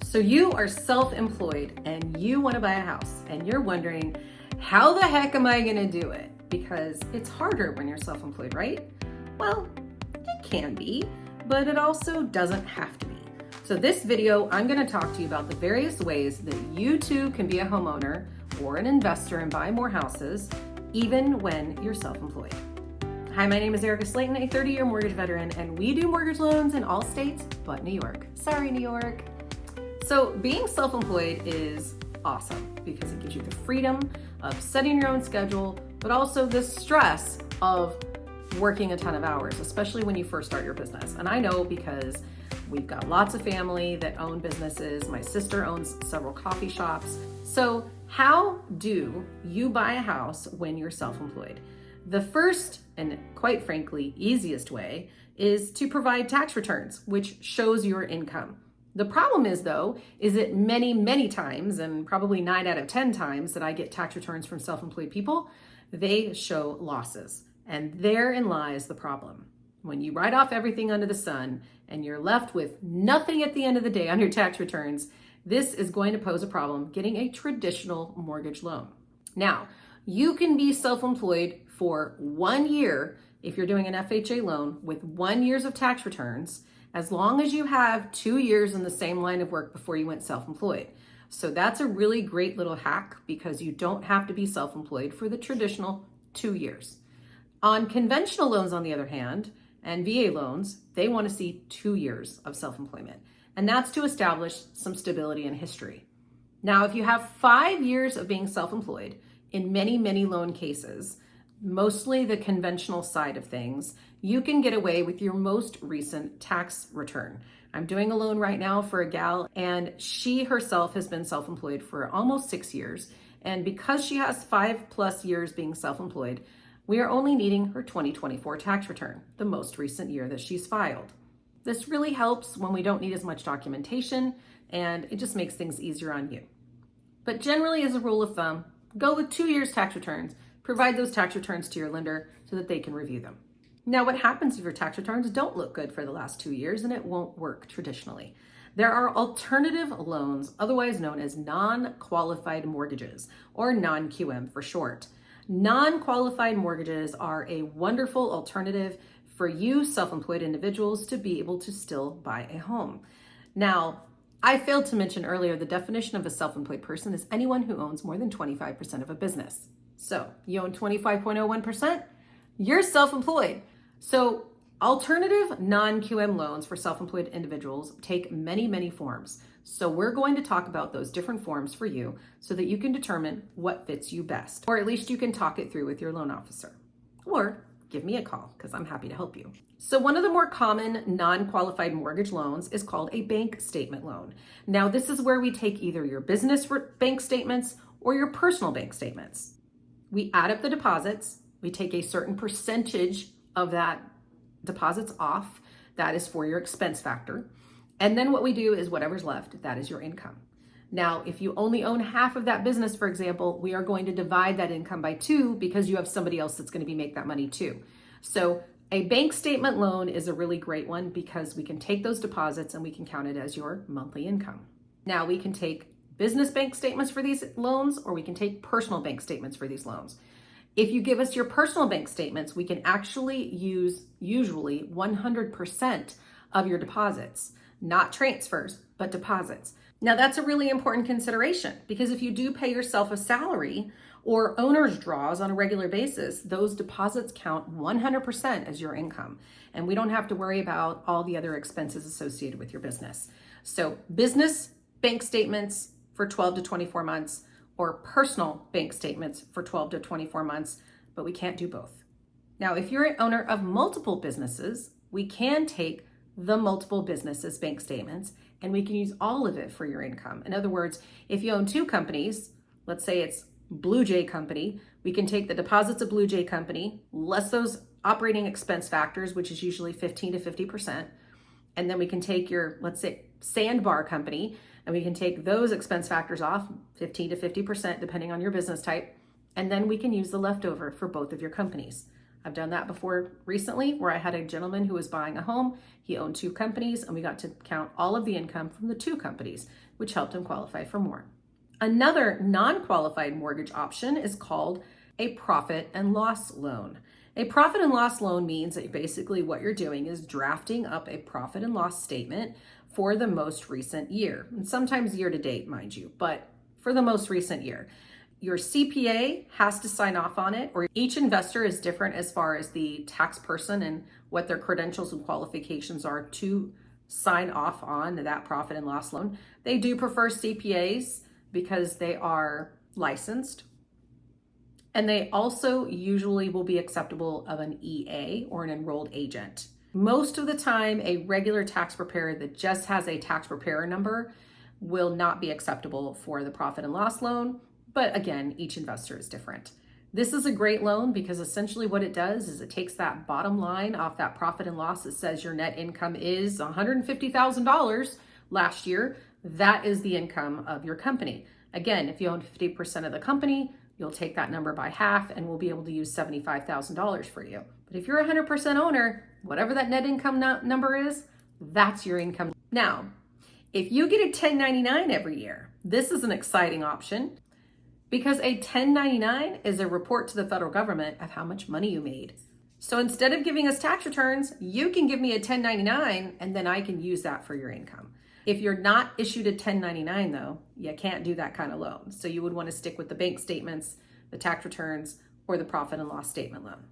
So you are self-employed and you want to buy a house and you're wondering, how the heck am I going to do it? Because it's harder when you're self-employed, right? Well, it can be, but it also doesn't have to be. So this video, I'm going to talk to you about the various ways that you too can be a homeowner or an investor and buy more houses, even when you're self-employed. Hi, my name is Erika Slayton, a 30-year mortgage veteran, and we do mortgage loans in all states but New York. Sorry, New York. So being self-employed is awesome because it gives you the freedom of setting your own schedule, but also the stress of working a ton of hours, especially when you first start your business. And I know because we've got lots of family that own businesses. My sister owns several coffee shops. So how do you buy a house when you're self-employed? The first and quite frankly, easiest way is to provide tax returns, which shows your income. The problem is though, is that many times, and probably 9 out of 10 times that I get tax returns from self-employed people, they show losses. And therein lies the problem. When you write off everything under the sun and you're left with nothing at the end of the day on your tax returns, this is going to pose a problem getting a traditional mortgage loan. Now, you can be self-employed for 1 year if you're doing an FHA loan with 1 year of tax returns, as long as you have 2 years in the same line of work before you went self-employed. So that's a really great little hack because you don't have to be self-employed for the traditional 2 years. On conventional loans, on the other hand, and VA loans, they want to see 2 years of self-employment. And that's to establish some stability and history. Now, if you have 5 years of being self-employed, in many loan cases, mostly the conventional side of things, you can get away with your most recent tax return. I'm doing a loan right now for a gal, and she herself has been self-employed for almost 6 years. And because she has 5+ years being self-employed, we are only needing her 2024 tax return, the most recent year that she's filed. This really helps when we don't need as much documentation, and it just makes things easier on you. But generally, as a rule of thumb, go with 2 years tax returns. Provide those tax returns to your lender so that they can review them. Now, what happens if your tax returns don't look good for the last 2 years and it won't work traditionally? There are alternative loans, otherwise known as non-qualified mortgages, or non-QM for short. Non-qualified mortgages are a wonderful alternative for you self-employed individuals to be able to still buy a home. Now, I failed to mention earlier, the definition of a self-employed person is anyone who owns more than 25% of a business. So you own 25.01%, you're self-employed. So alternative non-QM loans for self-employed individuals take many forms. So we're going to talk about those different forms for you so that you can determine what fits you best, or at least you can talk it through with your loan officer, or give me a call because I'm happy to help you. So one of the more common non-qualified mortgage loans is called a bank statement loan. Now, this is where we take either your business bank statements or your personal bank statements. We add up the deposits. We take a certain percentage of that deposits off. That is for your expense factor. And then what we do is whatever's left, that is your income. Now, if you only own half of that business, for example, we are going to divide that income by 2 because you have somebody else that's going to make that money too. So a bank statement loan is a really great one because we can take those deposits and we can count it as your monthly income. Now, we can take business bank statements for these loans, or we can take personal bank statements for these loans. If you give us your personal bank statements, we can actually use usually 100% of your deposits, not transfers, but deposits. Now, that's a really important consideration because if you do pay yourself a salary or owner's draws on a regular basis, those deposits count 100% as your income. And we don't have to worry about all the other expenses associated with your business. So business bank statements for 12 to 24 months or personal bank statements for 12 to 24 months, but we can't do both. Now, if you're an owner of multiple businesses, we can take the multiple businesses bank statements and we can use all of it for your income. In other words, if you own 2 companies, let's say it's Blue Jay Company, we can take the deposits of Blue Jay Company, less those operating expense factors, which is usually 15 to 50%. And then we can take your, let's say, Sandbar Company, and we can take those expense factors off 15 to 50%, depending on your business type. And then we can use the leftover for both of your companies. I've done that before recently where I had a gentleman who was buying a home. He owned 2 companies and we got to count all of the income from the 2 companies, which helped him qualify for more. Another non-qualified mortgage option is called a profit and loss loan. A profit and loss loan means that basically what you're doing is drafting up a profit and loss statement for the most recent year, and sometimes year to date, mind you, but for the most recent year. Your CPA has to sign off on it, or each investor is different as far as the tax person and what their credentials and qualifications are to sign off on that profit and loss loan. They do prefer CPAs because they are licensed. And they also usually will be acceptable of an EA or an enrolled agent. Most of the time, a regular tax preparer that just has a tax preparer number will not be acceptable for the profit and loss loan. But again, each investor is different. This is a great loan because essentially what it does is it takes that bottom line off that profit and loss that says your net income is $150,000 last year. That is the income of your company. Again, if you own 50% of the company, you'll take that number by half and we'll be able to use $75,000 for you. But if you're a 100% owner, whatever that net income number is, that's your income. Now, if you get a 1099 every year, this is an exciting option because a 1099 is a report to the federal government of how much money you made. So instead of giving us tax returns, you can give me a 1099 and then I can use that for your income. If you're not issued a 1099 though, you can't do that kind of loan. So you would want to stick with the bank statements, the tax returns, or the profit and loss statement loan.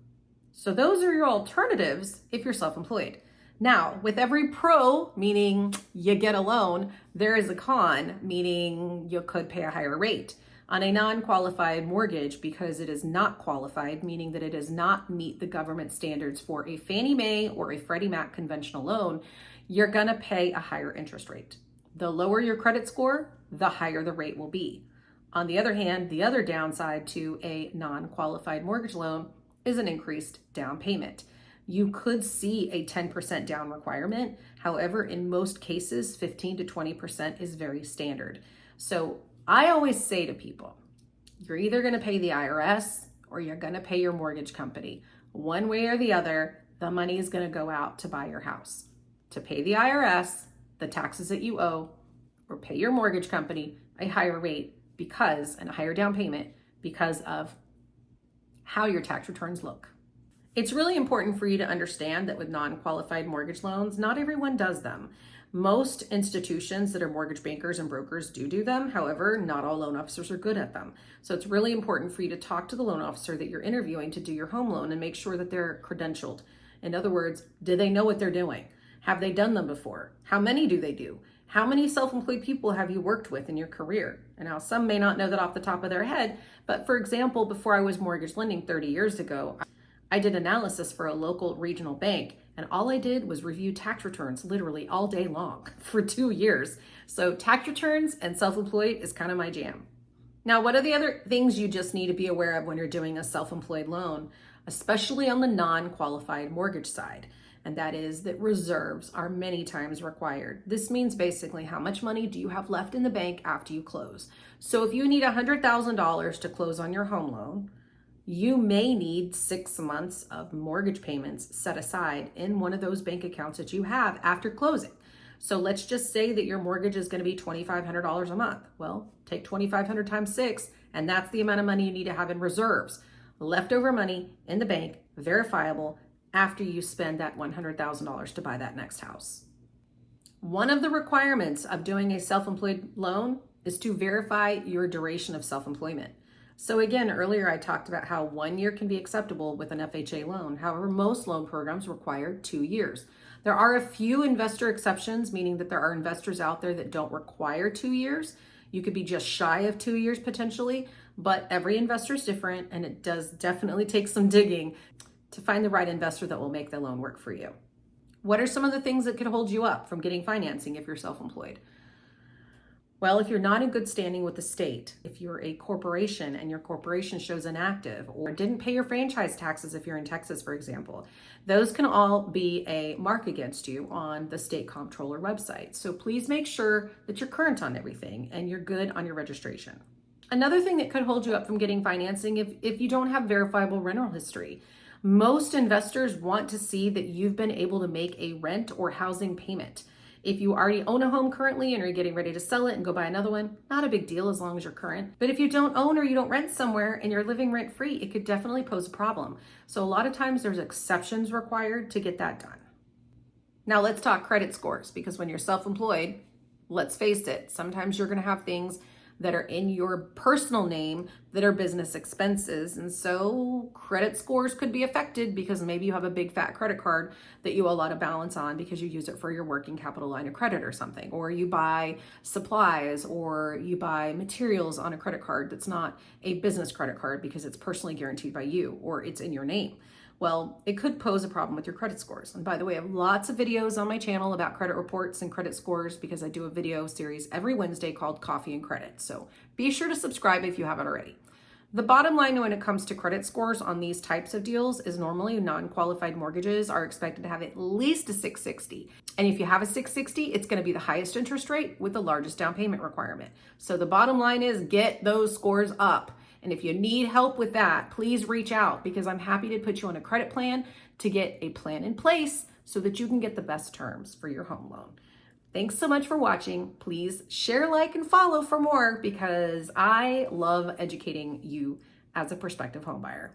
So those are your alternatives if you're self-employed. Now, with every pro, meaning you get a loan, there is a con, meaning you could pay a higher rate. On a non-qualified mortgage, because it is not qualified, meaning that it does not meet the government standards for a Fannie Mae or a Freddie Mac conventional loan, you're gonna pay a higher interest rate. The lower your credit score, the higher the rate will be. On the other hand, the other downside to a non-qualified mortgage loan is an increased down payment. You could see a 10% down requirement. However, in most cases, 15 to 20% is very standard. So I always say to people, you're either gonna pay the IRS or you're gonna pay your mortgage company. One way or the other, the money is gonna go out to buy your house. To pay the IRS, the taxes that you owe, or pay your mortgage company a higher rate and a higher down payment because of how your tax returns look. It's really important for you to understand that with non-qualified mortgage loans, not everyone does them. Most institutions that are mortgage bankers and brokers do them. However, not all loan officers are good at them. So it's really important for you to talk to the loan officer that you're interviewing to do your home loan and make sure that they're credentialed. In other words, do they know what they're doing? Have they done them before? How many do they do? How many self-employed people have you worked with in your career? And now some may not know that off the top of their head, but for example, before I was mortgage lending 30 years ago, I did analysis for a local regional bank, and all I did was review tax returns literally all day long for 2 years. So tax returns and self-employed is kind of my jam. Now, what are the other things you just need to be aware of when you're doing a self-employed loan, especially on the non-qualified mortgage side? And that is that reserves are many times required. This means basically how much money do you have left in the bank after you close. So if you need $100,000 to close on your home loan, you may need 6 months of mortgage payments set aside in one of those bank accounts that you have after closing. So let's just say that your mortgage is going to be $2,500 a month. Well, take 2,500 times 6, and that's the amount of money you need to have in reserves. Leftover money in the bank, verifiable, after you spend that $100,000 to buy that next house. One of the requirements of doing a self-employed loan is to verify your duration of self-employment. So again, earlier I talked about how 1 year can be acceptable with an FHA loan. However, most loan programs require 2 years. There are a few investor exceptions, meaning that there are investors out there that don't require 2 years. You could be just shy of 2 years potentially, but every investor is different, and it does definitely take some digging to find the right investor that will make the loan work for you. What are some of the things that could hold you up from getting financing if you're self-employed? Well, if you're not in good standing with the state, if you're a corporation and your corporation shows inactive or didn't pay your franchise taxes if you're in Texas, for example, those can all be a mark against you on the state comptroller website. So please make sure that you're current on everything and you're good on your registration. Another thing that could hold you up from getting financing if you don't have verifiable rental history. Most investors want to see that you've been able to make a rent or housing payment. If you already own a home currently and are getting ready to sell it and go buy another one, not a big deal as long as you're current. But if you don't own or you don't rent somewhere and you're living rent free, it could definitely pose a problem. So a lot of times there's exceptions required to get that done. Now let's talk credit scores, because when you're self-employed, let's face it, sometimes you're going to have things that are in your personal name that are business expenses. And so credit scores could be affected because maybe you have a big fat credit card that you owe a lot of balance on because you use it for your working capital line of credit or something, or you buy supplies or you buy materials on a credit card that's not a business credit card because it's personally guaranteed by you or it's in your name. Well, it could pose a problem with your credit scores. And by the way, I have lots of videos on my channel about credit reports and credit scores because I do a video series every Wednesday called Coffee and Credit. So be sure to subscribe if you haven't already. The bottom line when it comes to credit scores on these types of deals is normally non-qualified mortgages are expected to have at least a 660. And if you have a 660, it's going to be the highest interest rate with the largest down payment requirement. So the bottom line is get those scores up. And if you need help with that, please reach out because I'm happy to put you on a credit plan to get a plan in place so that you can get the best terms for your home loan. Thanks so much for watching. Please share, like, and follow for more because I love educating you as a prospective home buyer.